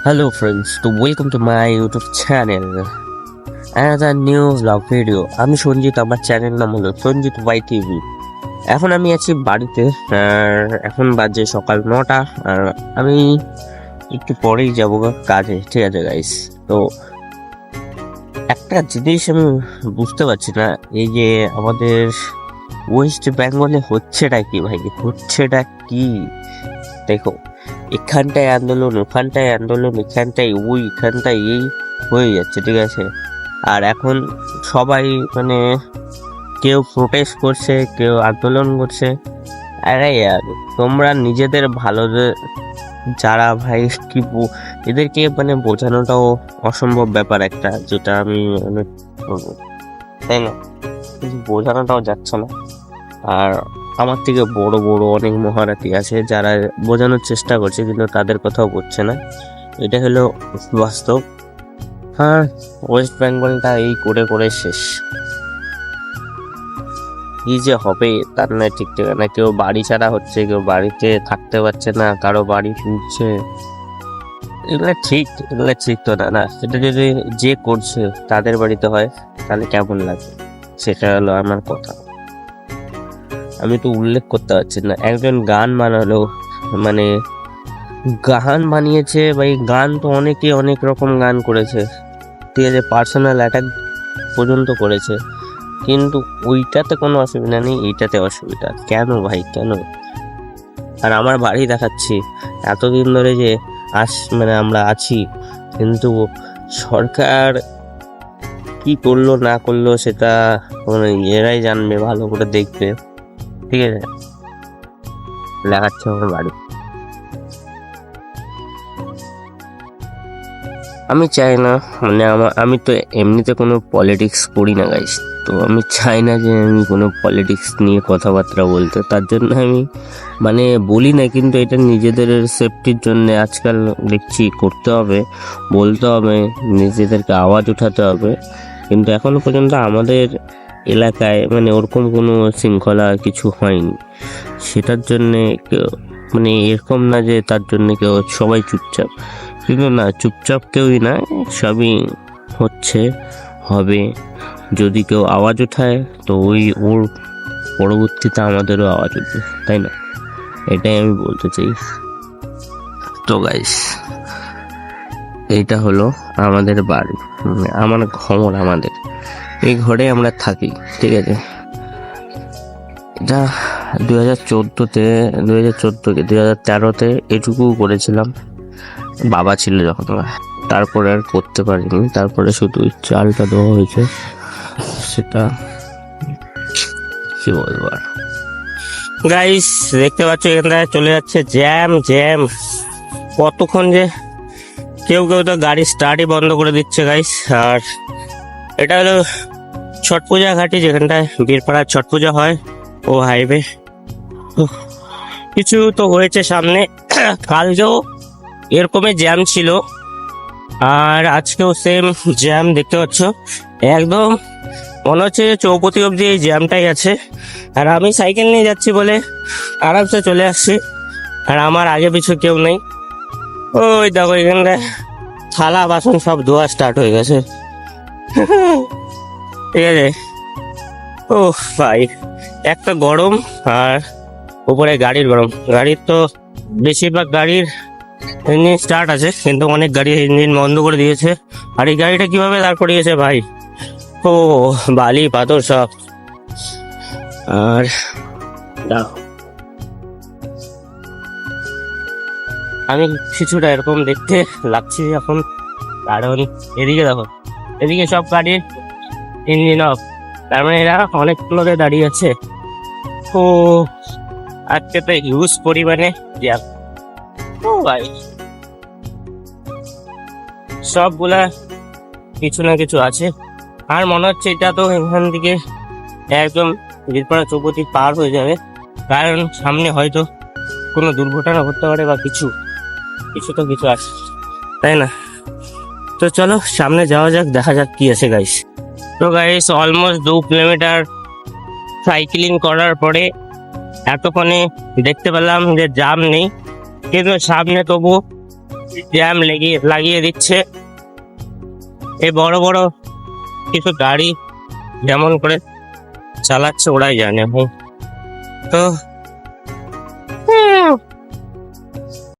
Hello friends, to welcome to my YouTube channel. Another new vlog video. আমি সঞ্জিত, আমার channel নাম হলো Sanjit Y TV. এখন আমি আছি বাড়িতে, আর এখন বাজে সকাল 9টা, আর আমি একটু পরেই যাব কাজে। ঠিক আছে গাইস, তো একটা জিনিস আমি বুঝতে পারছি না, এই যে আমাদের ওয়েস্ট বেঙ্গলে হচ্ছেটা কি ভাই, হচ্ছেটা কি? দেখো, এখানটায় আন্দোলন, ওখানটায় আন্দোলন, এখানটায় ওই, এখানটায় এই হয়ে যাচ্ছে। ঠিক আছে, আর এখন সবাই মানে কেউ প্রোটেস্ট করছে, কেউ আন্দোলন করছে। আরে यार, তোমরা নিজেদের ভালো যারা ভাই কি এদেরকে মানে বোঝানোটাও অসম্ভব ব্যাপার একটা, যেটা আমি বলবো, তাই না? বোঝানোটাও যাচ্ছে না। আর আমার থেকে বড় বড় অনেক মহারথী আছে যারা বোঝানোর চেষ্টা করছে, কিন্তু তাদের কথাও বুঝছে না। এটা হলো বাস্তব। হ্যাঁ, ওয়েস্ট বেঙ্গলটা এই করে করে শেষ। কি যে হবে তার না ঠিক ঠিকানা। কেউ বাড়ি ছাড়া হচ্ছে, কেউ বাড়িতে থাকতে পারছে না, কারো বাড়ি ফুটছে। এগুলো ঠিক তো না। সেটা যদি যে করছে তাদের বাড়িতে হয় তাহলে কেমন লাগে, সেটা হলো আমার কথা। আমি তো উল্লেখ করতে পারছি না। একজন গান বানালো, মানে গান বানিয়েছে ভাই, গান তো অনেকে অনেক রকম গান করেছে, ঠিক আছে, পার্সোনাল অ্যাটাক পর্যন্ত করেছে, কিন্তু ওইটাতে কোনো অসুবিধা নেই, এইটাতে অসুবিধা কেন ভাই, কেন? আর আমার বাড়ি দেখাচ্ছি, এতদিন ধরে যে মানে আমরা আছি, কিন্তু সরকার কি করলো না করলো সেটা এরাই জানবে, ভালো করে দেখবে। ঠিক আছে, দেখাচ্ছে আমার বাড়ি। আমি চাই না, মানে আমি তো এমনিতে কোনো পলিটিক্স করি না গাইস, তো আমি চাই না যে আমি কোনো পলিটিক্স নিয়ে কথাবার্তা বলতে। তার জন্য আমি মানে বলি না, কিন্তু এটা নিজেদের সেফটির জন্য আজকাল দেখছি করতে হবে, বলতে হবে, নিজেদেরকে আওয়াজ উঠাতে হবে। কিন্তু এখনো পর্যন্ত আমাদের এলাকায় মানে ওরকম কোনো শৃঙ্খলা কিছু হয়নি। সেটার জন্যে মানে এরকম না যে তার জন্য কেউ সবাই চুপচাপ, কিন্তু না, চুপচাপ কেউই না, সবই হচ্ছে, হবে। যদি কেউ আওয়াজ ওঠায় তো ওর পরবর্তীতে আমাদেরও আওয়াজ উঠবে, তাই না? এটাই আমি বলতে চাই। তো গাইস, এইটা হলো আমাদের বাড়ি, আমার ঘর, আমাদের এই ঘরে আমরা থাকি। ঠিক আছে, এটা 2013-তে এটুকু করেছিলাম, বাবা ছিল যখন। তারপরে আর করতে পারিনি, তারপরে শুধু চালটা দেওয়া হয়েছে, সেটা কি বলবো আর। গাইস, দেখতে পাচ্ছ এখানটায় চলে যাচ্ছে জ্যাম। কতক্ষণ যে কেউ তো গাড়ি স্টার্টই বন্ধ করে দিচ্ছে গাইস। আর এটা হলো ছট পূজা ঘাটি, যেখানটায় বীরপাড়ার ছট পূজা হয়, ও হাইওয়ে। কিছু তো হয়েছে সামনে, কালকেও এরকমই জ্যাম ছিল, আর আজকেও সেম জ্যাম দেখতে পাচ্ছ। একদম মনে হচ্ছে চৌপতি অব্দি এই জ্যামটাই আছে। আর আমি সাইকেল নিয়ে যাচ্ছি বলে আরামসে চলে আসছি, আর আমার আগে পিছু কেউ নেই। ওই দেখো এখানটায় থালা বাসন সব ধোয়া স্টার্ট হয়ে গেছে। ঠিক আছে, ও ভাই, একটা গরম, আর উপরে গাড়ির গরম। গাড়ির তো বেশিরভাগ গাড়ির ইঞ্জিন স্টার্ট আছে, কিন্তু অনেক গাড়ি ইঞ্জিন বন্ধ করে দিয়েছে। আর এই গাড়িটা কিভাবে দাঁড় করিয়েছে ভাই, ও বালি পাথর সব। আর আমি কিছুটা এরকম দেখতে লাগছি এখন, কারণ এদিকে দেখো, এদিকে সব গাড়ির ইঞ্জিন অফ, তার মানে এরা অনেক ফ্লোরে দাঁড়িয়ে আছে। ও আজকে তো হিউজ পরিমাণে জ্যাম। ও ভাই, সবগুলা কিছু না কিছু আছে। আর মনে হচ্ছে এটা তো এখান থেকে একদম বীরপাড়া চৌপতি পার হয়ে যাবে, কারণ সামনে হয়তো কোনো দুর্ঘটনা ঘটতে পারে, বা কিছু আছে, তাই না? তো চলো সামনে যাওয়া যাক, দেখা যাক কি আছে গাইস। তো গাইস, অলমোস্ট 2 কিলোমিটার সাইক্লিং করার পরে এতক্ষণে দেখতে পেলাম যে জ্যাম নেই, কিন্তু সামনে তবু জ্যাম লাগিয়ে দিচ্ছে। এই বড় বড় কিছু গাড়ি যেমন করে চালাচ্ছে ওরাই জানে। তো